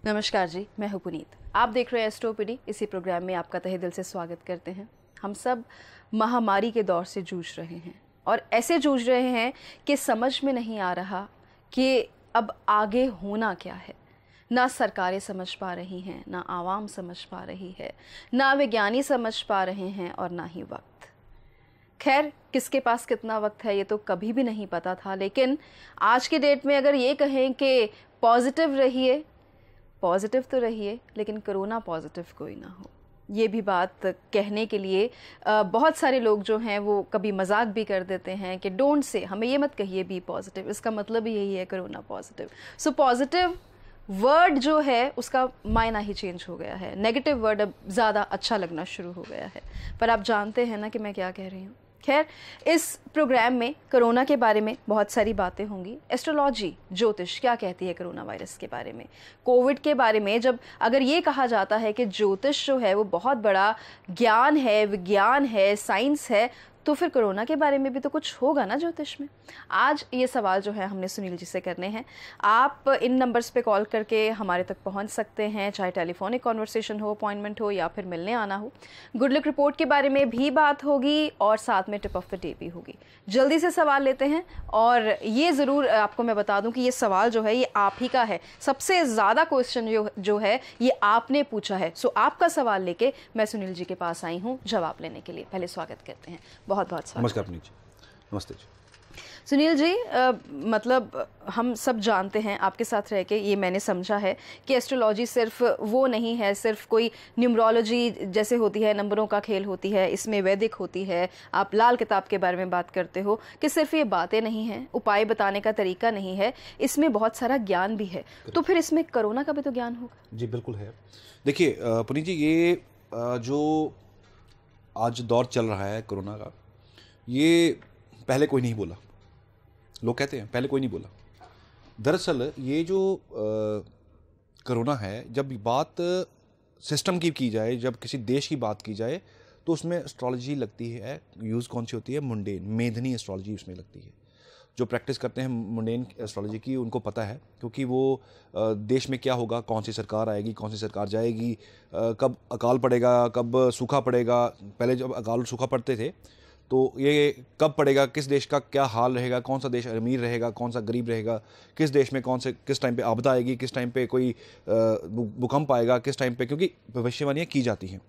नमस्कार जी, मैं हूं पुनीत। आप देख रहे हैं एस्ट्रोपीडी। इसी प्रोग्राम में आपका तहे दिल से स्वागत करते हैं। हम सब महामारी के दौर से जूझ रहे हैं और ऐसे जूझ रहे हैं कि समझ में नहीं आ रहा कि अब आगे होना क्या है। ना सरकारें समझ पा रही हैं, ना आवाम समझ पा रही है, ना वैज्ञानिक समझ पा रहे हैं और ना ही वक्त। खैर, किसके पास कितना वक्त है ये तो कभी भी नहीं पता था, लेकिन आज के डेट में अगर ये कहें कि पॉजिटिव तो रहिए, लेकिन कोरोना पॉजिटिव कोई ना हो, ये भी बात कहने के लिए बहुत सारे लोग जो हैं वो कभी मजाक भी कर देते हैं कि डोंट से, हमें ये मत कहिए बी पॉजिटिव, इसका मतलब ही यही है corona positive. So positive word जो है उसका मायना ही चेंज हो गया है। नेगेटिव वर्ड अब ज़्यादा अच्छा लगना शुरू हो गया है। पर आप जानते हैं ना कि मैं क्या कह रही हूँ। खैर, इस प्रोग्राम में कोरोना के बारे में बहुत सारी बातें होंगी। एस्ट्रोलॉजी, ज्योतिष क्या कहती है कोरोना वायरस के बारे में, कोविड के बारे में। जब अगर ये कहा जाता है कि ज्योतिष जो है वो बहुत बड़ा ज्ञान है, विज्ञान है, साइंस है, तो फिर कोरोना के बारे में भी तो कुछ होगा ना ज्योतिष में। आज ये सवाल जो है हमने सुनील जी से करने हैं। आप इन नंबर्स पे कॉल करके हमारे तक पहुंच सकते हैं, चाहे टेलीफोनिक कॉन्वर्सेशन हो, अपॉइंटमेंट हो या फिर मिलने आना हो। गुड लक रिपोर्ट के बारे में भी बात होगी और साथ में टिप ऑफ द डे भी होगी। जल्दी से सवाल लेते हैं और ये ज़रूर आपको मैं बता दूं कि ये सवाल जो है ये आप ही का है। सबसे ज़्यादा क्वेश्चन जो है ये आपने पूछा है। सो आपका सवाल लेके मैं सुनील जी के पास आई हूँ जवाब लेने के लिए। पहले स्वागत करते हैं, बहुत बहुत स्वागत। नमस्कार पुनीत जी। नमस्ते जी। सुनील जी, मतलब हम सब जानते हैं, आपके साथ रह के ये मैंने समझा है कि एस्ट्रोलॉजी सिर्फ वो नहीं है, सिर्फ कोई न्यूमरोलॉजी जैसे होती है, नंबरों का खेल होती है, इसमें वैदिक होती है। आप लाल किताब के बारे में बात करते हो कि सिर्फ ये बातें नहीं हैं, उपाय बताने का तरीका नहीं है, इसमें बहुत सारा ज्ञान भी है। तो फिर इसमें कोरोना का भी तो ज्ञान होगा। जी बिल्कुल है। देखिए पुनीत जी, ये जो आज दौर चल रहा है कोरोना का, ये पहले कोई नहीं बोला। लोग कहते हैं पहले कोई नहीं बोला। दरअसल ये जो कोरोना है, जब बात सिस्टम की जाए, जब किसी देश की बात की जाए, तो उसमें एस्ट्रोलॉजी लगती है। यूज़ कौन सी होती है? मुंडेन, मेधनी एस्ट्रोलॉजी उसमें लगती है। जो प्रैक्टिस करते हैं मुंडेन एस्ट्रोलॉजी की, उनको पता है, क्योंकि वो देश में क्या होगा, कौन सी सरकार आएगी, कौन सी सरकार जाएगी, कब अकाल पड़ेगा, कब सूखा पड़ेगा। पहले जब अकाल सूखा पड़ते थे तो ये कब पड़ेगा, किस देश का क्या हाल रहेगा, कौन सा देश अमीर रहेगा, कौन सा गरीब रहेगा, किस देश में किस टाइम पे आपदा आएगी, किस टाइम पे कोई भूकंप आएगा, किस टाइम पे, क्योंकि भविष्यवाणियाँ की जाती हैं,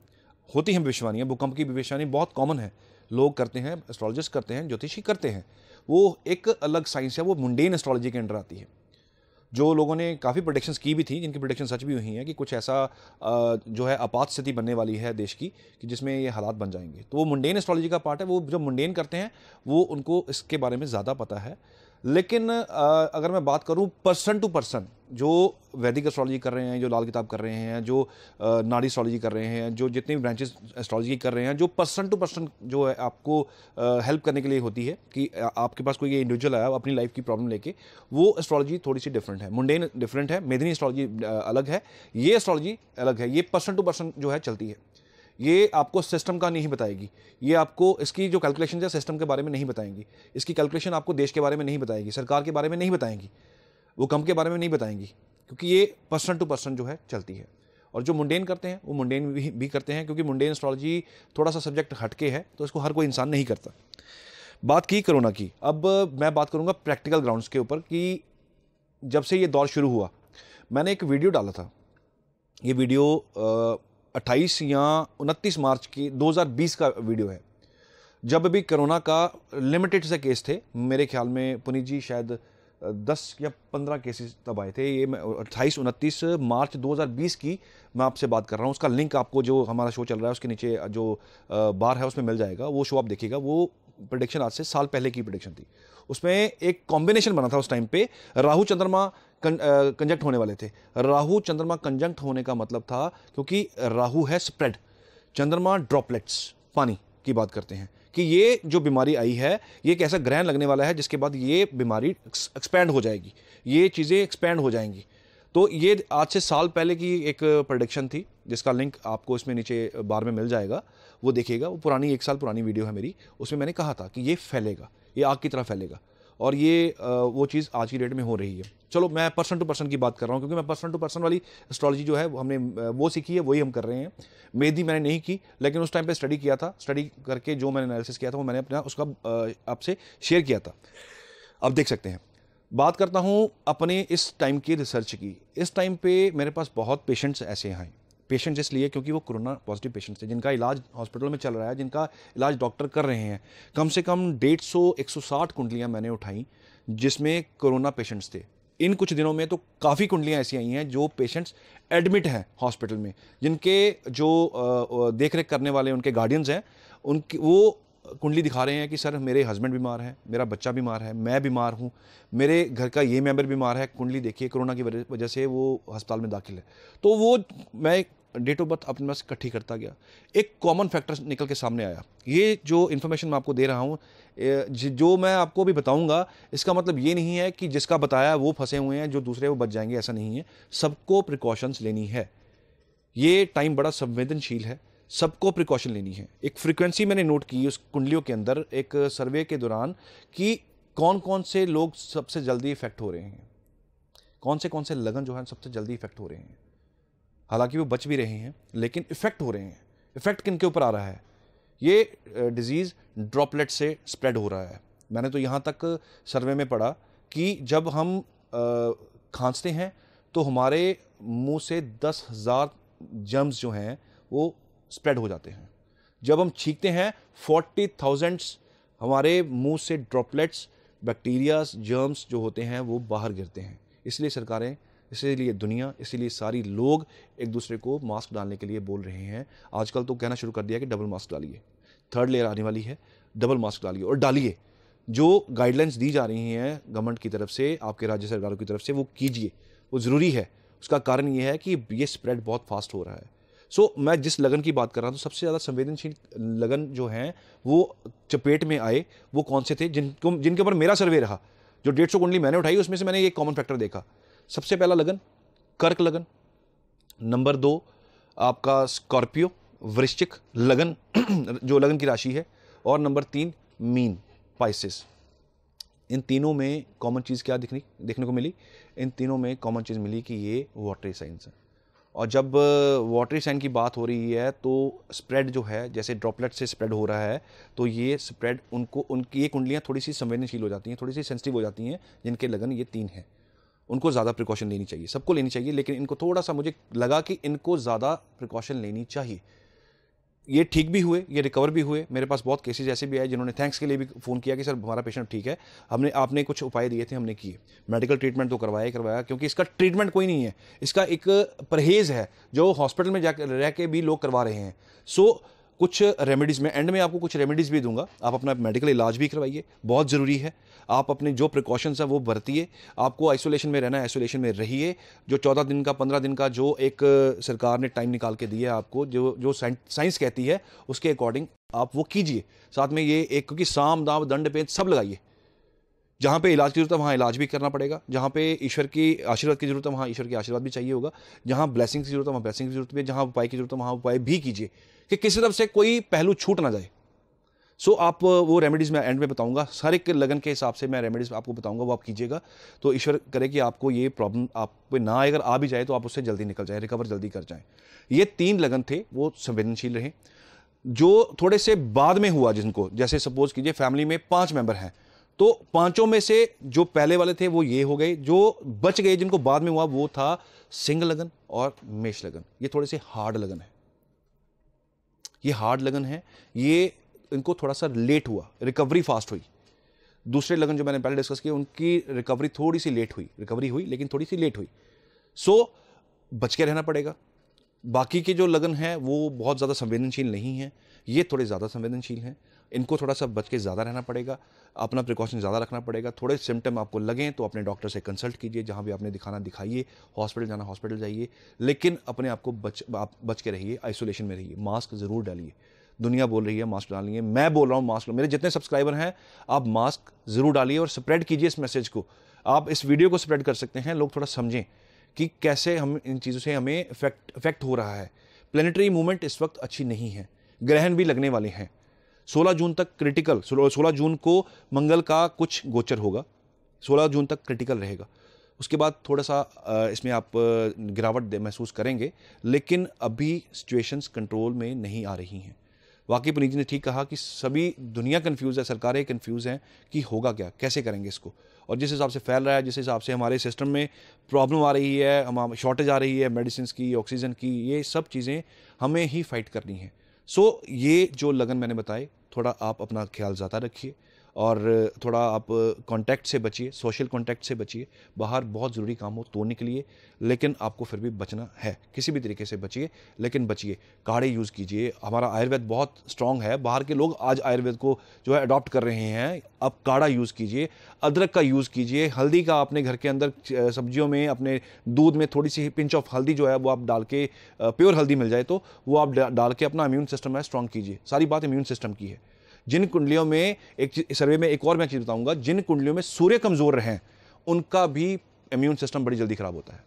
होती हैं भविष्यवाणियाँ। भूकंप की भविष्यवाणी बहुत कॉमन है, लोग करते हैं, एस्ट्रोलॉजिस्ट करते हैं, ज्योतिषी करते हैं। वो एक अलग साइंस है, वो मुंडेन एस्ट्रोलॉजी के अंडर आती है। जो लोगों ने काफ़ी प्रेडिक्शंस की भी थी, जिनकी प्रेडिक्शन सच भी हुई हैं कि कुछ ऐसा जो है आपात स्थिति बनने वाली है देश की, कि जिसमें ये हालात बन जाएंगे, तो वो मुंडेन एस्ट्रोलॉजी का पार्ट है। वो जो मुंडेन करते हैं वो उनको इसके बारे में ज़्यादा पता है। लेकिन अगर मैं बात करूं पर्सन टू पर्सन, जो वैदिक एस्ट्रोलॉजी कर रहे हैं, जो लाल किताब कर रहे हैं, जो नाड़ी एस्ट्रोलॉजी कर रहे हैं, जो जितने भी ब्रांचेस एस्ट्रोलॉजी कर रहे हैं, जो पर्सन टू पर्सन जो है आपको हेल्प करने के लिए होती है, कि आपके पास कोई इंडिविजुअल आया अपनी लाइफ की प्रॉब्लम लेके, वो एस्ट्रोलॉजी थोड़ी सी डिफरेंट है। मुंडेन डिफरेंट है, मेदिनी एस्ट्रोलॉजी अलग है, ये एस्ट्रोलॉजी अलग है। ये पर्सन टू पर्सन जो है चलती है। ये आपको सिस्टम का नहीं बताएगी, ये आपको इसकी जो कैलकुलेशन है सिस्टम के बारे में नहीं बताएंगी, इसकी कैलकुलेशन आपको देश के बारे में नहीं बताएगी, सरकार के बारे में नहीं बताएंगी, वो कम के बारे में नहीं बताएंगी, क्योंकि ये पर्सन टू पर्सन जो है चलती है। और जो मुंडेन करते हैं वो मुंडेन भी करते हैं, क्योंकि मुंडेन एस्ट्रोलॉजी थोड़ा सा सब्जेक्ट हटके है, तो इसको हर कोई इंसान नहीं करता। बात की कोरोना की, अब मैं बात करूँगा प्रैक्टिकल ग्राउंड्स के ऊपर कि जब से ये दौर शुरू हुआ, मैंने एक वीडियो डाला था। ये वीडियो 28 या 29 मार्च की 2020 का वीडियो है, जब अभी कोरोना का लिमिटेड से केस थे। मेरे ख्याल में पुनीत जी शायद 10 या 15 केसेस तब आए थे। ये 28-29 मार्च 2020 की मैं आपसे बात कर रहा हूँ। उसका लिंक आपको, जो हमारा शो चल रहा है उसके नीचे जो बार है उसमें मिल जाएगा, वो शो आप देखिएगा। वो प्रेडिक्शन आज से साल पहले की प्रेडिक्शन थी। उसमें एक कॉम्बिनेशन बना था उस टाइम पे, राहु चंद्रमा कंजंक्ट होने वाले थे। राहु चंद्रमा कंजंक्ट होने का मतलब था, क्योंकि राहु है स्प्रेड, चंद्रमा ड्रॉपलेट्स, पानी की बात करते हैं, कि ये जो बीमारी आई है ये एक ऐसा ग्रहण लगने वाला है जिसके बाद ये बीमारी एक्सपैंड हो जाएगी, ये चीज़ें एक्सपैंड हो जाएंगी। तो ये आज से साल पहले की एक प्रेडिक्शन थी, जिसका लिंक आपको इसमें नीचे बार में मिल जाएगा, वो देखिएगा। वो पुरानी 1 साल पुरानी वीडियो है मेरी, उसमें मैंने कहा था कि ये फैलेगा, ये आग की तरह फैलेगा। और ये वो चीज़ आज की डेट में हो रही है। चलो मैं पर्सन टू पर्सन की बात कर रहा हूँ, क्योंकि मैं पर्सन टू पर्सन वाली एस्ट्रोलॉजी जो है वो हमने वो सीखी है, वही हम कर रहे हैं। मेहंदी मैंने नहीं की, लेकिन उस टाइम पे स्टडी किया था, स्टडी करके जो मैंने एनालिसिस किया था वो मैंने अपना उसका आपसे शेयर किया था। अब देख सकते हैं, बात करता हूँ अपने इस टाइम की रिसर्च की। इस टाइम पे मेरे पास बहुत पेशेंट्स ऐसे हैं, पेशेंट्स इसलिए क्योंकि वो कोरोना पॉजिटिव पेशेंट्स थे, जिनका इलाज हॉस्पिटल में चल रहा है, जिनका इलाज डॉक्टर कर रहे हैं। कम से कम 150-160 कुंडलियाँ मैंने उठाई जिसमें कोरोना पेशेंट्स थे। इन कुछ दिनों में तो काफ़ी कुंडलियाँ ऐसी आई हैं जो पेशेंट्स एडमिट हैं हॉस्पिटल में, जिनके जो देख रेख करने वाले उनके गार्डियंस हैं, उनकी वो कुंडली दिखा रहे हैं कि सर मेरे हस्बैंड बीमार हैं, मेरा बच्चा बीमार है, मैं बीमार हूँ, मेरे घर का ये मेंबर बीमार है, कुंडली देखिए कोरोना की वजह से वो अस्पताल में दाखिल है। तो वो मैं डेट ऑफ बर्थ अपने पास इकट्ठी करता गया, एक कॉमन फैक्टर निकल के सामने आया। ये जो इन्फॉर्मेशन मैं आपको दे रहा हूँ, जो मैं आपको भी बताऊंगा, इसका मतलब ये नहीं है कि जिसका बताया वो फंसे हुए हैं, जो दूसरे वो बच जाएंगे, ऐसा नहीं है। सबको प्रिकॉशंस लेनी है। ये टाइम बड़ा संवेदनशील है, सबको प्रिकॉशन लेनी है। एक फ्रीक्वेंसी मैंने नोट की उस कुंडलियों के अंदर एक सर्वे के दौरान कि कौन कौन से लोग सबसे जल्दी इफेक्ट हो रहे हैं, कौन से लगन जो है सबसे जल्दी इफेक्ट हो रहे हैं। हालांकि वो बच भी रहे हैं, लेकिन इफेक्ट हो रहे हैं। इफेक्ट किन के ऊपर आ रहा है? ये डिजीज़ ड्रॉपलेट से स्प्रेड हो रहा है। मैंने तो यहाँ तक सर्वे में पढ़ा कि जब हम खांसते हैं तो हमारे मुंह से 10,000 जर्म्स जो हैं वो स्प्रेड हो जाते हैं। जब हम छींकते हैं 40,000 हमारे मुंह से ड्रॉपलेट्स, बैक्टीरियाज, जर्म्स जो होते हैं वो बाहर गिरते हैं। इसलिए सरकारें, इसीलिए दुनिया, इसीलिए सारी लोग एक दूसरे को मास्क डालने के लिए बोल रहे हैं। आजकल तो कहना शुरू कर दिया कि डबल मास्क डालिए, 3rd लेयर आने वाली है, डबल मास्क डालिए और डालिए। जो गाइडलाइंस दी जा रही हैं गवर्नमेंट की तरफ से, आपके राज्य सरकारों की तरफ से, वो कीजिए, वो ज़रूरी है। उसका कारण ये है कि ये स्प्रेड बहुत फास्ट हो रहा है। मैं जिस लगन की बात कर रहा हूँ, तो सबसे ज़्यादा संवेदनशील लगन जो हैं वो चपेट में आए, वो कौन से थे जिनके ऊपर मेरा सर्वे रहा। जो 150 कुंडली मैंने उठाई उसमें से मैंने ये कॉमन फैक्टर देखा। सबसे पहला लगन कर्क लगन, नंबर 2 आपका स्कॉर्पियो वृश्चिक लगन जो लगन की राशि है, और नंबर 3 मीन पाइसेस। इन तीनों में कॉमन चीज़ क्या देखने को मिली? इन तीनों में कॉमन चीज़ मिली कि ये वाटरी साइंस है। और जब वाटरी साइन की बात हो रही है तो स्प्रेड जो है, जैसे ड्रॉपलेट से स्प्रेड हो रहा है, तो ये स्प्रेड उनकी ये कुंडलियाँ थोड़ी सी संवेदनशील हो जाती हैं, थोड़ी सी सेंसिटिव हो जाती हैं, जिनके लगन ये 3 हैं। उनको ज़्यादा प्रिकॉशन लेनी चाहिए, सबको लेनी चाहिए, लेकिन इनको थोड़ा सा मुझे लगा कि इनको ज़्यादा प्रिकॉशन लेनी चाहिए। ये ठीक भी हुए, ये रिकवर भी हुए। मेरे पास बहुत केसेस ऐसे भी आए जिन्होंने थैंक्स के लिए भी फ़ोन किया कि सर हमारा पेशेंट ठीक है, आपने कुछ उपाय दिए थे, हमने किए। मेडिकल ट्रीटमेंट तो करवाया, क्योंकि इसका ट्रीटमेंट कोई नहीं है, इसका एक परहेज़ है जो हॉस्पिटल में जाकर रह के भी लोग करवा रहे हैं। कुछ रेमेडीज़, मैं एंड में आपको कुछ रेमेडीज़ भी दूंगा, आप अपना मेडिकल इलाज भी करवाइए, बहुत ज़रूरी है। आप अपने जो प्रिकॉशंस हैं वो बरतिए। आपको आइसोलेशन में रहना है, आइसोलेशन में रहिए। जो 14 दिन का, 15 दिन का जो एक सरकार ने टाइम निकाल के दिया है आपको, जो साइंस कहती है उसके अकॉर्डिंग आप वो कीजिए। साथ में ये एक, क्योंकि साम दाम दंड पेच सब लगाइए। जहाँ पे इलाज की जरूरत है वहाँ इलाज भी करना पड़ेगा, जहाँ पे ईश्वर की आशीर्वाद की जरूरत है वहाँ ईश्वर की आशीर्वाद भी चाहिए होगा, जहाँ ब्लेसिंग की जरूरत है वहाँ ब्लेसिंग की जरूरत भी है, जहाँ उपाय की जरूरत है वहाँ उपाय भी कीजिए, कि किसी तरफ से कोई पहलू छूट ना जाए। आप वो रेमेडीज़ मैं एंड में बताऊंगा, हर एक लगन के हिसाब से मैं रेमेडीज़ आपको बताऊंगा, वो आप कीजिएगा। तो ईश्वर करे कि आपको ये प्रॉब्लम आप पे ना आए, अगर आ भी जाए तो आप उससे जल्दी निकल जाए, रिकवर जल्दी कर जाएं। ये 3 लगन थे, वो संवेदनशील रहे। जो थोड़े से बाद में हुआ, जिनको जैसे सपोज कीजिए फैमिली में 5 मेंबर हैं, तो 5 में से जो पहले वाले थे वो ये हो गए, जो बच गए जिनको बाद में हुआ वो था सिंह लगन और मेष लगन। ये थोड़े से हार्ड लगन है, ये हार्ड लगन है, ये इनको थोड़ा सा लेट हुआ, रिकवरी फास्ट हुई। दूसरे लगन जो मैंने पहले डिस्कस किए उनकी रिकवरी थोड़ी सी लेट हुई, रिकवरी हुई लेकिन थोड़ी सी लेट हुई। बच के रहना पड़ेगा। बाकी के जो लगन है वो बहुत ज़्यादा संवेदनशील नहीं है, ये थोड़े ज़्यादा संवेदनशील हैं, इनको थोड़ा सा बच के ज़्यादा रहना पड़ेगा, अपना प्रिकॉशन ज़्यादा रखना पड़ेगा। थोड़े सिम्टम आपको लगें तो अपने डॉक्टर से कंसल्ट कीजिए, जहाँ भी आपने दिखाना दिखाइए, हॉस्पिटल जाना हॉस्पिटल जाइए, लेकिन अपने आप को बच के रहिए, आइसोलेशन में रहिए, मास्क ज़रूर डालिए। दुनिया बोल रही है मास्क डालिए, मैं बोल रहा हूँ मास्क, मेरे जितने सब्सक्राइबर हैं आप मास्क ज़रूर डालिए और स्प्रेड कीजिए इस मैसेज को। आप इस वीडियो को स्प्रेड कर सकते हैं, लोग थोड़ा समझें कि कैसे हम इन चीज़ों से हमें इफेक्ट हो रहा है। प्लेनेटरी मूवमेंट इस वक्त अच्छी नहीं है, ग्रहण भी लगने वाले हैं, 16 जून तक क्रिटिकल, 16 जून को मंगल का कुछ गोचर होगा, 16 जून तक क्रिटिकल रहेगा। उसके बाद थोड़ा सा इसमें आप गिरावट महसूस करेंगे, लेकिन अभी सिचुएशंस कंट्रोल में नहीं आ रही हैं। वाकई पुनीत जी ने ठीक कहा कि सभी दुनिया कंफ्यूज है, सरकारें कंफ्यूज हैं कि होगा क्या, कैसे करेंगे इसको। और जिस हिसाब से फैल रहा है, जिस हिसाब से हमारे सिस्टम में प्रॉब्लम आ रही है, हम शॉर्टेज आ रही है मेडिसिन की, ऑक्सीजन की, ये सब चीज़ें हमें ही फाइट करनी है। सो ये जो लगन मैंने बताए, थोड़ा आप अपना ख्याल ज़्यादा रखिए और थोड़ा आप कांटेक्ट से बचिए, सोशल कांटेक्ट से बचिए। बाहर बहुत ज़रूरी काम हो तो निकलिए, लेकिन आपको फिर भी बचना है, किसी भी तरीके से बचिए, लेकिन बचिए। काढ़े यूज़ कीजिए, हमारा आयुर्वेद बहुत स्ट्रॉन्ग है, बाहर के लोग आज आयुर्वेद को जो है अडॉप्ट कर रहे हैं। अब काढ़ा यूज़ कीजिए, अदरक का यूज़ कीजिए, हल्दी का अपने घर के अंदर सब्जियों में, अपने दूध में थोड़ी सी पिंच ऑफ हल्दी जो है वो आप डाल के, प्योर हल्दी मिल जाए तो वो आप डाल के अपना इम्यून सिस्टम है स्ट्रॉन्ग कीजिए। सारी बात इम्यून सिस्टम की है। जिन कुंडलियों में, एक सर्वे में एक और मैं चीज़ बताऊंगा, जिन कुंडलियों में सूर्य कमज़ोर रहें उनका भी इम्यून सिस्टम बड़ी जल्दी खराब होता है।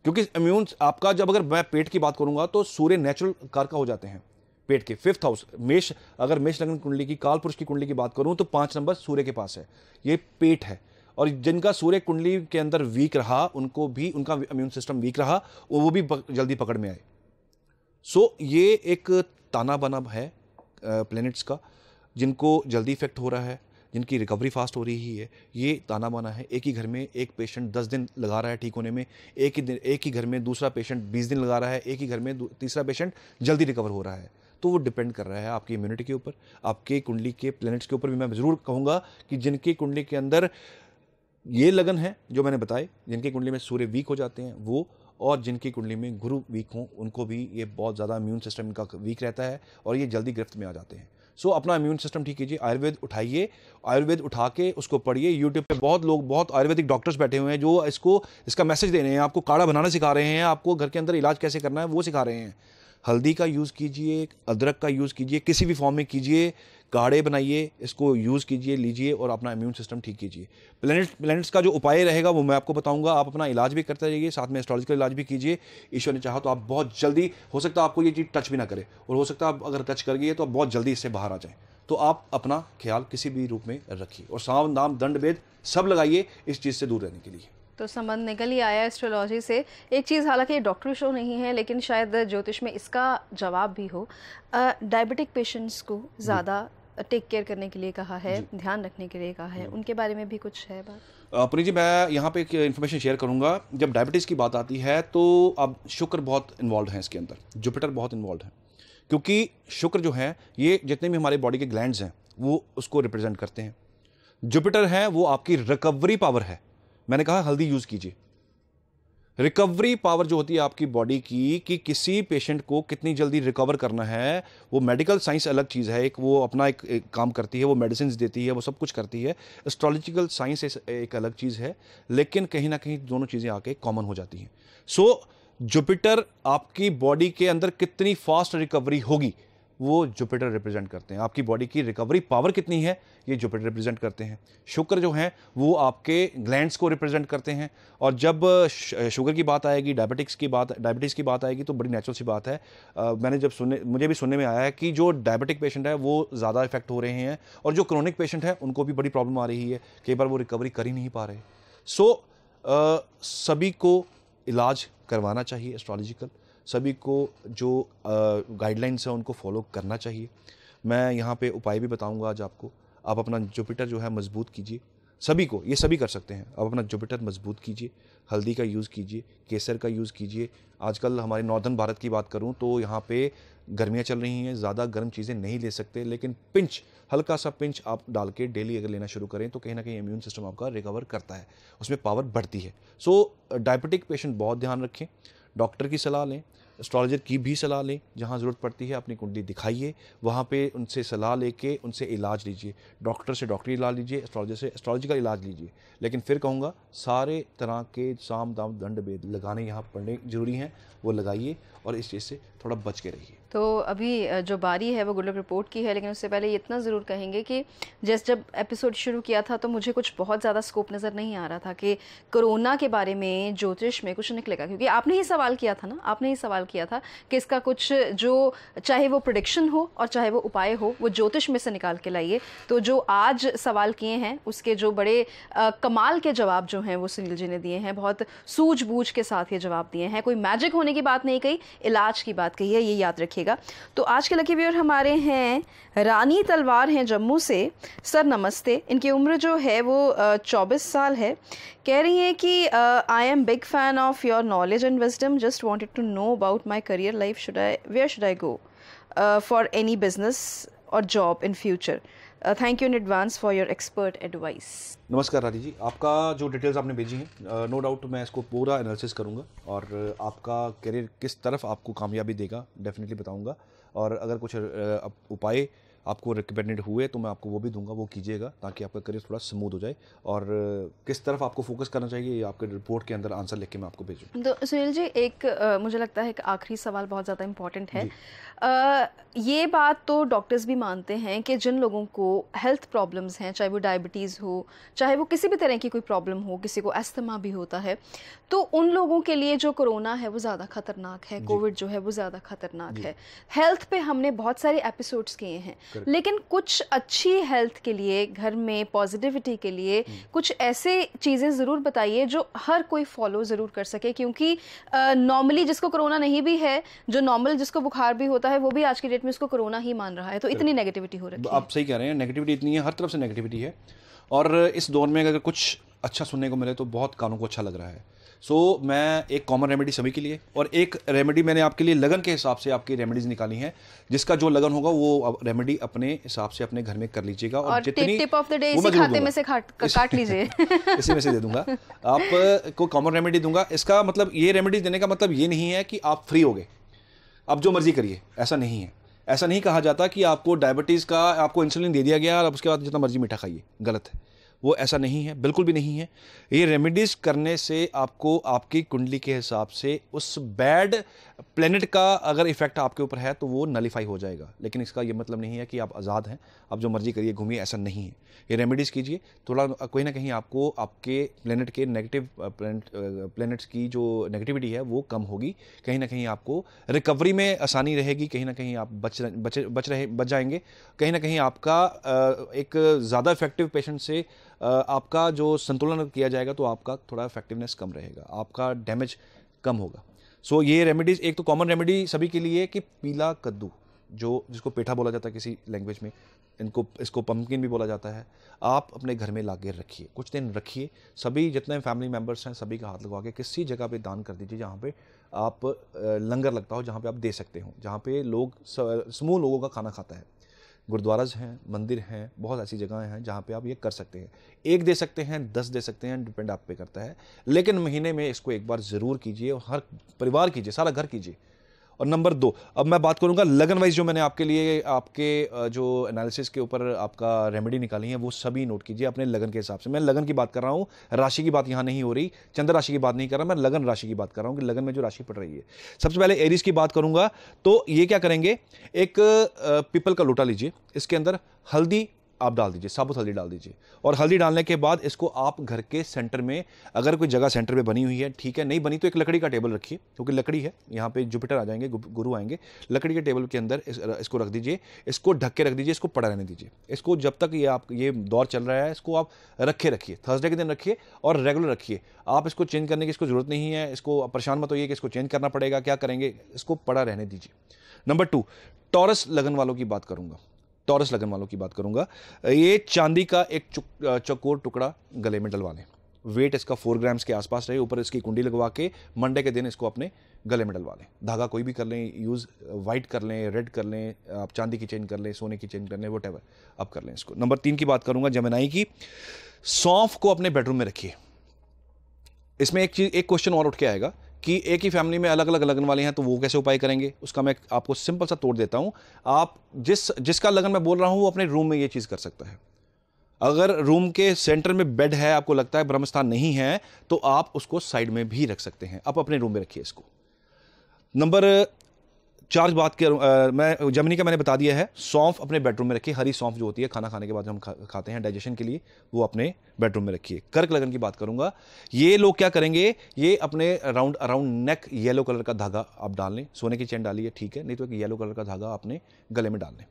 क्योंकि इम्यून आपका, जब अगर मैं पेट की बात करूंगा तो सूर्य नेचुरल कारक हो जाते हैं पेट के, 5th हाउस। मेष, अगर मेष लग्न कुंडली की, काल पुरुष की कुंडली की बात करूं तो 5 नंबर सूर्य के पास है, ये पेट है। और जिनका सूर्य कुंडली के अंदर वीक रहा, उनको भी उनका इम्यून सिस्टम वीक रहा, वो भी जल्दी पकड़ में आए। सो ये एक ताना बाना है प्लैनेट्स का, जिनको जल्दी इफेक्ट हो रहा है, जिनकी रिकवरी फास्ट हो रही है, ये ताना बाना है। एक ही घर में एक पेशेंट 10 दिन लगा रहा है ठीक होने में, एक ही घर में दूसरा पेशेंट 20 दिन लगा रहा है, एक ही घर में तीसरा पेशेंट जल्दी रिकवर हो रहा है। तो वो डिपेंड कर रहा है आपकी इम्यूनिटी के ऊपर, आपके कुंडली के प्लैनेट्स के ऊपर भी। मैं ज़रूर कहूँगा कि जिनकी कुंडली के अंदर ये लगन है जो मैंने बताए, जिनकी कुंडली में सूर्य वीक हो जाते हैं वो, और जिनकी कुंडली में गुरु वीक हों उनको भी ये बहुत ज़्यादा इम्यून सिस्टम इनका वीक रहता है और ये जल्दी गिरफ्त में आ जाते हैं। सो अपना इम्यून सिस्टम ठीक कीजिए, आयुर्वेद उठाइए, आयुर्वेद उठा के उसको पढ़िए। यूट्यूब पे बहुत लोग, बहुत आयुर्वेदिक डॉक्टर्स बैठे हुए हैं जो इसका मैसेज दे रहे हैं, आपको काढ़ा बनाना सिखा रहे हैं, आपको घर के अंदर इलाज कैसे करना है वो सिखा रहे हैं। हल्दी का यूज़ कीजिए, अदरक का यूज़ कीजिए, किसी भी फॉर्म में कीजिए, काढ़े बनाइए, इसको यूज़ कीजिए, लीजिए और अपना इम्यून सिस्टम ठीक कीजिए। प्लैनेट्स का जो उपाय रहेगा वो मैं आपको बताऊंगा। आप अपना इलाज भी करते रहिए, साथ में एस्ट्रोलॉजिकल इलाज भी कीजिए। ईश्वर ने चाहा तो आप बहुत जल्दी, हो सकता है आपको ये चीज़ टच भी ना करे, और हो सकता है आप अगर टच कर गई तो आप बहुत जल्दी इससे बाहर आ जाएं। तो आप अपना ख्याल किसी भी रूप में रखिए और साम दाम दंड भेद सब लगाइए इस चीज़ से दूर रहने के लिए। तो संबंध निकल ही आया एस्ट्रोलॉजी से। एक चीज़, हालांकि डॉक्टरी शो नहीं है लेकिन शायद ज्योतिष में इसका जवाब भी हो, डायबिटिक पेशेंट्स को ज़्यादा टेक केयर करने के लिए कहा है, ध्यान रखने के लिए कहा है, उनके बारे में भी कुछ है बात? पुनीत जी, मैं यहाँ पे एक इन्फॉर्मेशन शेयर करूँगा। जब डायबिटीज़ की बात आती है तो अब शुक्र बहुत इन्वॉल्व है इसके अंदर, जुपिटर बहुत इन्वॉल्व है, क्योंकि शुक्र जो है ये जितने भी हमारे बॉडी के ग्लैंड्स हैं वो उसको रिप्रेजेंट करते हैं। जुपिटर है वो आपकी रिकवरी पावर है। मैंने कहा हल्दी यूज़ कीजिए। रिकवरी पावर जो होती है आपकी बॉडी की, कि किसी पेशेंट को कितनी जल्दी रिकवर करना है, वो मेडिकल साइंस अलग चीज़ है, एक वो अपना एक काम करती है, वो मेडिसिन देती है, वो सब कुछ करती है। एस्ट्रोलॉजिकल साइंस एक अलग चीज़ है, लेकिन कहीं ना कहीं दोनों चीज़ें आके कॉमन हो जाती हैं। सो जुपिटर आपकी बॉडी के अंदर कितनी फास्ट रिकवरी होगी वो जुपिटर रिप्रेजेंट करते हैं। आपकी बॉडी की रिकवरी पावर कितनी है ये जुपिटर रिप्रेजेंट करते हैं। शुक्र जो हैं वो आपके ग्लैंड्स को रिप्रेजेंट करते हैं। और जब शुगर की बात आएगी, डायबिटीज़ की बात आएगी तो बड़ी नेचुरल सी बात है। मुझे भी सुनने में आया है कि जो डायबिटिक पेशेंट है वो ज़्यादा इफेक्ट हो रहे हैं, और जो क्रोनिक पेशेंट है उनको भी बड़ी प्रॉब्लम आ रही है, कई बार वो रिकवरी कर ही नहीं पा रहे। सो सभी को इलाज करवाना चाहिए एस्ट्रोलॉजिकल, सभी को जो गाइडलाइंस हैं उनको फॉलो करना चाहिए। मैं यहाँ पे उपाय भी बताऊँगा आज आपको। आप अपना जुपिटर जो है मजबूत कीजिए, सभी को, ये सभी कर सकते हैं। आप अपना जुपिटर मजबूत कीजिए, हल्दी का यूज़ कीजिए, केसर का यूज़ कीजिए। आजकल हमारे नॉर्दर्न भारत की बात करूँ तो यहाँ पे गर्मियाँ चल रही हैं, ज़्यादा गर्म चीज़ें नहीं ले सकते, लेकिन पिंच, हल्का सा पिंच आप डाल के डेली अगर लेना शुरू करें तो कहीं ना कहीं इम्यून सिस्टम आपका रिकवर करता है, उसमें पावर बढ़ती है। सो डायबिटिक पेशेंट बहुत ध्यान रखें, डॉक्टर की सलाह लें, एस्ट्रोलॉजर की भी सलाह लें, जहाँ ज़रूरत पड़ती है अपनी कुंडली दिखाइए, वहाँ पे उनसे सलाह लेके उनसे इलाज लीजिए। डॉक्टर से डॉक्टरी इलाज लीजिए, एस्ट्रोलॉजर से एस्ट्रोलॉजी का इलाज लीजिए। लेकिन फिर कहूँगा सारे तरह के साम दाम दंड भेद लगाने यहाँ पड़ने जरूरी हैं, वो लगाइए और इस चीज़ से थोड़ा बच के रहिए। तो अभी जो बारी है वो गुड लक रिपोर्ट की है, लेकिन उससे पहले ये इतना ज़रूर कहेंगे कि जब एपिसोड शुरू किया था तो मुझे कुछ बहुत ज़्यादा स्कोप नज़र नहीं आ रहा था कि कोरोना के बारे में ज्योतिष में कुछ निकलेगा, क्योंकि आपने ही सवाल किया था ना, आपने ही सवाल किया था कि इसका कुछ जो चाहे वो प्रेडिक्शन हो और चाहे वो उपाय हो वो ज्योतिष में से निकाल के लाइए। तो जो आज सवाल किए हैं उसके जो बड़े कमाल के जवाब जो हैं वो सुनील जी ने दिए हैं, बहुत सूझबूझ के साथ ये जवाब दिए हैं। कोई मैजिक होने की बात नहीं कही, इलाज की बात कही है, ये याद रखिएगा। तो आज के लकी व्यूअर हमारे हैं रानी तलवार हैं जम्मू से। सर नमस्ते, इनकी उम्र जो है वो 24 साल है। कह रही हैं कि I am big fan of your knowledge and wisdom, just wanted to know about my career life, where should I go for any business और job in future, thank you in advance for your expert advice. नमस्कार रानी जी, आपका जो details आपने भेजी हैं no doubt मैं इसको पूरा एनालिसिस करूंगा और आपका करियर किस तरफ आपको कामयाबी देगा डेफिनेटली बताऊंगा। और अगर कुछ उपाय आपको रिकमेंडेड हुए तो मैं आपको वो भी दूंगा, वो कीजिएगा ताकि आपका करियर थोड़ा स्मूथ हो जाए। और किस तरफ आपको फोकस करना चाहिए ये आपके रिपोर्ट के अंदर आंसर लिख के मैं आपको भेजूँ। तो सुनील जी एक मुझे लगता है कि आखिरी सवाल बहुत ज़्यादा इम्पॉर्टेंट है। ये बात तो डॉक्टर्स भी मानते हैं कि जिन लोगों को हेल्थ प्रॉब्लम्स हैं, चाहे वो डायबिटीज़ हो, चाहे वो किसी भी तरह की कोई प्रॉब्लम हो, किसी को अस्थमा भी होता है, तो उन लोगों के लिए जो कोरोना है वो ज़्यादा खतरनाक है, कोविड जो है वो ज़्यादा खतरनाक है। हेल्थ पे हमने बहुत सारे एपिसोड्स किए हैं, लेकिन कुछ अच्छी हेल्थ के लिए, घर में पॉजिटिविटी के लिए कुछ ऐसे चीज़ें ज़रूर बताइए जो हर कोई फॉलो ज़रूर कर सके, क्योंकि नॉर्मली जिसको कोरोना नहीं भी है, जो नॉर्मल जिसको बुखार भी होता है, वो भी आज की डेट में उसको कोरोना ही मान रहा है। तो इतनी नेगेटिविटी हो रखी है। आप सही कह रहे हैं, नेगेटिविटी इतनी है, हर तरफ से नेगेटिविटी है। और इस दौर में अगर कुछ अच्छा सुनने को मिले तो बहुत कानों को अच्छा लग रहा है। मैं एक कॉमन रेमेडी सभी के लिए और एक रेमेडी मैंने आपके लिए लगन के हिसाब से आपकी रेमेडीज निकाली हैं, जिसका जो लगन होगा वो रेमेडी अपने हिसाब से अपने घर में कर लीजिएगा। और जितनी टिप ऑफ द डे इसी खाते में से काट लीजिए इसी में से दे दूंगा आपको कॉमन रेमेडी दूंगा। इसका मतलब ये रेमेडी देने का मतलब ये नहीं है कि आप फ्री हो गए, आप जो मर्जी करिए, ऐसा नहीं है। ऐसा नहीं कहा जाता कि आपको डायबिटीज़ का आपको इंसुलिन दे दिया गया और उसके बाद जितना मर्जी मीठा खाइए, गलत है। वो ऐसा नहीं है, बिल्कुल भी नहीं है। ये रेमेडीज़ करने से आपको आपकी कुंडली के हिसाब से उस बैड प्लेनेट का अगर इफेक्ट आपके ऊपर है तो वो नलीफाई हो जाएगा। लेकिन इसका ये मतलब नहीं है कि आप आज़ाद हैं, आप जो मर्जी करिए, घूमिए, ऐसा नहीं है। ये रेमेडीज़ कीजिए, थोड़ा कोई ना कहीं आपको आपके प्लेनेट के नेगेटिव प्लेनेट्स की जो नेगेटिविटी है वो कम होगी, कहीं ना कहीं आपको रिकवरी में आसानी रहेगी, कहीं ना कहीं आप बच जाएंगे, कहीं ना कहीं आपका एक ज़्यादा इफेक्टिव पेशेंट से आपका जो संतुलन किया जाएगा तो आपका थोड़ा इफेक्टिवनेस कम रहेगा, आपका डैमेज कम होगा। ये रेमेडीज़ एक तो कॉमन रेमेडी सभी के लिए कि पीला कद्दू, जो जिसको पेठा बोला जाता है किसी लैंग्वेज में, इसको पम्पकिन भी बोला जाता है, आप अपने घर में लाके रखिए, कुछ दिन रखिए। सभी जितने फैमिली मेम्बर्स हैं सभी का हाथ लगवा के किसी जगह पे दान कर दीजिए जहाँ पे आप लंगर लगता हो, जहाँ पे आप दे सकते हो, जहाँ पे लोग समूह लोगों का खाना खाता है। गुरुद्वाराज हैं, मंदिर हैं, बहुत ऐसी जगहें हैं जहाँ पे आप ये कर सकते हैं। एक दे सकते हैं, 10 दे सकते हैं, डिपेंड आप पे करता है, लेकिन महीने में इसको एक बार ज़रूर कीजिए और हर परिवार कीजिए, सारा घर कीजिए। और नंबर 2, अब मैं बात करूंगा लगन वाइज, जो मैंने आपके लिए आपके जो एनालिसिस के ऊपर आपका रेमेडी निकाली है वो सभी नोट कीजिए अपने लगन के हिसाब से। मैं लगन की बात कर रहा हूँ, राशि की बात यहाँ नहीं हो रही, चंद्र राशि की बात नहीं कर रहा, मैं लगन राशि की बात कर रहा हूँ कि लगन में जो राशि पड़ रही है। सबसे पहले एरीज की बात करूंगा तो ये क्या करेंगे, एक पीपल का लोटा लीजिए, इसके अंदर हल्दी आप डाल दीजिए, साबुत हल्दी डाल दीजिए। और हल्दी डालने के बाद इसको आप घर के सेंटर में, अगर कोई जगह सेंटर में बनी हुई है ठीक है, नहीं बनी तो एक लकड़ी का टेबल रखिए, क्योंकि लकड़ी है, यहाँ पे जुपिटर आ जाएंगे, गुरु आएंगे। लकड़ी के टेबल के अंदर इसको रख दीजिए, इसको ढक के रख दीजिए, इसको पड़ा रहने दीजिए। इसको जब तक ये दौर चल रहा है इसको आप रखिए, थर्सडे के दिन रखिए और रेगुलर रखिए। आप इसको चेंज करने की इसको जरूरत नहीं है, इसको परेशान मत होइए कि इसको चेंज करना पड़ेगा, क्या करेंगे, इसको पड़ा रहने दीजिए। नंबर 2, टॉरस लगन वालों की बात करूंगा, टॉरस लगन वालों की बात करूंगा। ये चांदी का एक चौकोर टुकड़ा गले में डलवा लें, वेट इसका 4 ग्राम्स के आसपास रहे, ऊपर इसकी कुंडी लगवा के मंडे के दिन इसको अपने गले में डलवा लें। धागा कोई भी कर लें यूज़, वाइट कर लें, रेड कर लें, आप चांदी की चेन कर लें, सोने की चेन कर लें, वॉटेवर आप कर लें इसको। नंबर 3 की बात करूंगा, जमेनाई की। सौंफ को अपने बेडरूम में रखिए। इसमें एक क्वेश्चन और उठ के आएगा कि एक ही फैमिली में अलग अलग लगन वाले हैं तो वो कैसे उपाय करेंगे, उसका मैं आपको सिंपल सा तोड़ देता हूं। आप जिसका लगन मैं बोल रहा हूं वो अपने रूम में ये चीज़ कर सकता है। अगर रूम के सेंटर में बेड है, आपको लगता है ब्रह्मस्थान नहीं है, तो आप उसको साइड में भी रख सकते हैं, आप अपने रूम में रखिए इसको। नंबर चार बात करूँ मैं जर्मनी का मैंने बता दिया है। सौंफ अपने बेडरूम में रखिए, हरी सौंफ जो होती है खाना खाने के बाद हम खाते हैं डाइजेशन के लिए, वो अपने बेडरूम में रखिए। कर्क लगन की बात करूंगा, ये लोग क्या करेंगे, ये अपने अराउंड नेक येलो कलर का धागा आप डाल लें, सोने की चेन डालिए ठीक है, नहीं तो एक येलो कलर का धागा अपने गले में डाल लें।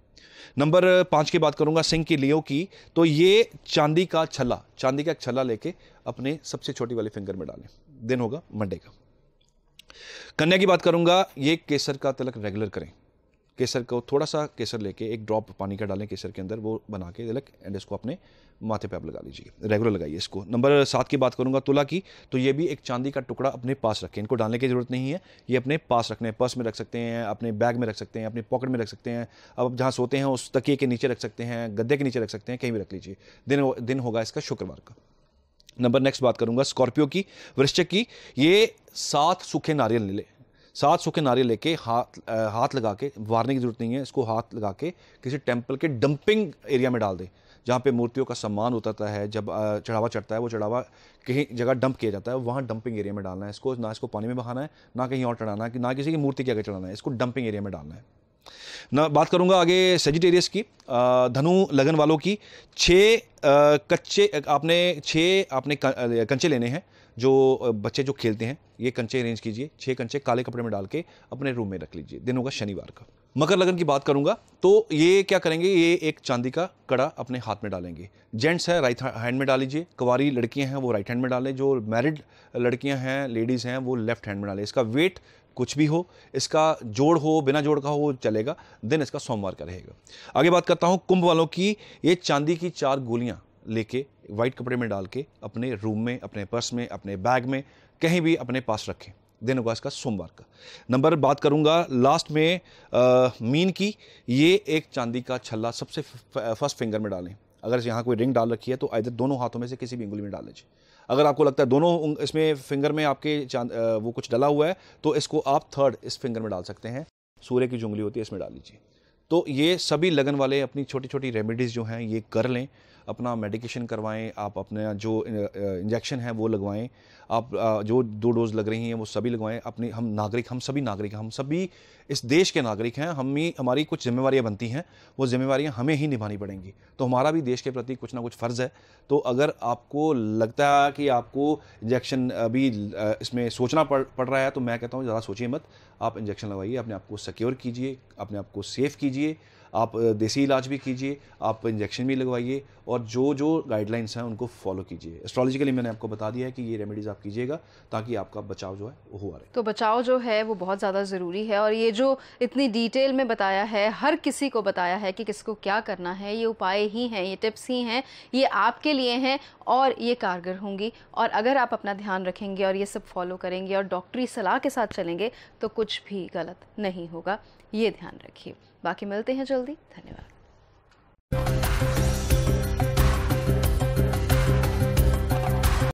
नंबर 5 की बात करूंगा सिंह की लियो की, तो ये चांदी का एक छल्ला लेके अपने सबसे छोटी वाली फिंगर में डालें, दिन होगा मंडे का। कन्या की बात करूंगा, ये केसर का तिलक रेगुलर करें, केसर को थोड़ा सा केसर लेके एक ड्रॉप पानी का डालें केसर के अंदर, वो बना के तिलक एंड इसको अपने माथे पे आप लगा लीजिए, रेगुलर लगाइए इसको। नंबर 7 की बात करूंगा तुला की, तो ये भी एक चांदी का टुकड़ा अपने पास रखें, इनको डालने की जरूरत नहीं है, ये अपने पास रखने, पर्स में रख सकते हैं, अपने बैग में रख सकते हैं, अपने पॉकेट में रख सकते हैं, अब जहाँ सोते हैं उस तकिए के नीचे रख सकते हैं, गद्दे के नीचे रख सकते हैं, कहीं भी रख लीजिए। दिन होगा इसका शुक्रवार का। नंबर नेक्स्ट बात करूंगा स्कॉर्पियो की, वृश्चिक की, ये 7 सूखे नारियल ले ले, 7 सूखे नारियल लेके हाथ लगा के, वारने की जरूरत नहीं है, इसको हाथ लगा के किसी टेंपल के डंपिंग एरिया में डाल दे, जहाँ पे मूर्तियों का सम्मान उतरता है, जब चढ़ावा चढ़ता है, वो चढ़ावा कहीं जगह डंप किया जाता है, वहाँ डंपिंग एरिया में डालना है इसको, ना इसको पानी में बहाना है, ना कहीं और चढ़ाना है, ना किसी की मूर्ति के आगे चढ़ाना है, इसको डंपिंग एरिया में डालना है ना। बात करूंगा आगे सेजिटेरियस की, धनु लगन वालों की, 6 कंचे लेने हैं, जो बच्चे जो खेलते हैं ये कंचे अरेंज कीजिए, 6 कंचे काले कपड़े में डाल के अपने रूम में रख लीजिए, दिन होगा शनिवार का। मकर लगन की बात करूंगा, तो ये क्या करेंगे, ये एक चांदी का कड़ा अपने हाथ में डालेंगे, जेंट्स है राइट हैंड में डाल लीजिए, कुंवारी लड़कियां हैं वो राइट हैंड में डालें, जो मैरिड लड़कियां हैं लेडीज़ हैं वो लेफ्ट हैंड में डालें। इसका वेट कुछ भी हो, इसका जोड़ हो बिना जोड़ का हो चलेगा, दिन इसका सोमवार का रहेगा। आगे बात करता हूं कुंभ वालों की, ये चांदी की 4 गोलियां लेके वाइट कपड़े में डाल के अपने रूम में, अपने पर्स में, अपने बैग में, कहीं भी अपने पास रखें, दिन होगा इसका सोमवार का। नंबर बात करूंगा लास्ट में मीन की, ये एक चांदी का छल्ला सबसे फर्स्ट फिंगर में डालें, अगर यहाँ कोई रिंग डाल रखी है तो इधर दोनों हाथों में से किसी भी उंगली में डाल लीजिए। अगर आपको लगता है दोनों इसमें फिंगर में आपके वो कुछ डला हुआ है तो इसको आप थर्ड इस फिंगर में डाल सकते हैं, सूर्य की जो उंगली होती है इसमें डाल लीजिए। तो ये सभी लगन वाले अपनी छोटी छोटी रेमेडीज़ जो हैं ये कर लें, अपना मेडिकेशन करवाएं, आप अपने जो इंजेक्शन है वो लगवाएं, आप जो 2 डोज लग रही हैं वो सभी लगवाएं। अपने हम सभी इस देश के नागरिक हैं, हमारी कुछ जिम्मेवारियां बनती हैं, वो जिम्मेवारियां हमें ही निभानी पड़ेंगी, तो हमारा भी देश के प्रति कुछ ना कुछ फ़र्ज़ है। तो अगर आपको लगता है कि आपको इंजेक्शन अभी इसमें सोचना पड़ रहा है तो मैं कहता हूँ ज़्यादा सोचिए मत, आप इंजेक्शन लगवाइए, अपने आप को सिक्योर कीजिए, अपने आप को सेफ़ कीजिए, आप देसी इलाज भी कीजिए, आप इंजेक्शन भी लगवाइए और जो जो गाइडलाइंस हैं उनको फॉलो कीजिए। एस्ट्रोलॉजिकली मैंने आपको बता दिया है कि ये रेमेडीज़ आप कीजिएगा ताकि आपका बचाव जो है वो हुआ रहे। तो बचाव जो है वो बहुत ज़्यादा ज़रूरी है और ये जो इतनी डिटेल में बताया है, हर किसी को बताया है कि किसको क्या करना है, ये उपाय ही हैं, ये टिप्स ही हैं, ये आपके लिए हैं और ये कारगर होंगी। और अगर आप अपना ध्यान रखेंगे और ये सब फॉलो करेंगे और डॉक्टरी सलाह के साथ चलेंगे तो कुछ भी गलत नहीं होगा, ये ध्यान रखिए। बाकी मिलते हैं जल्दी, धन्यवाद।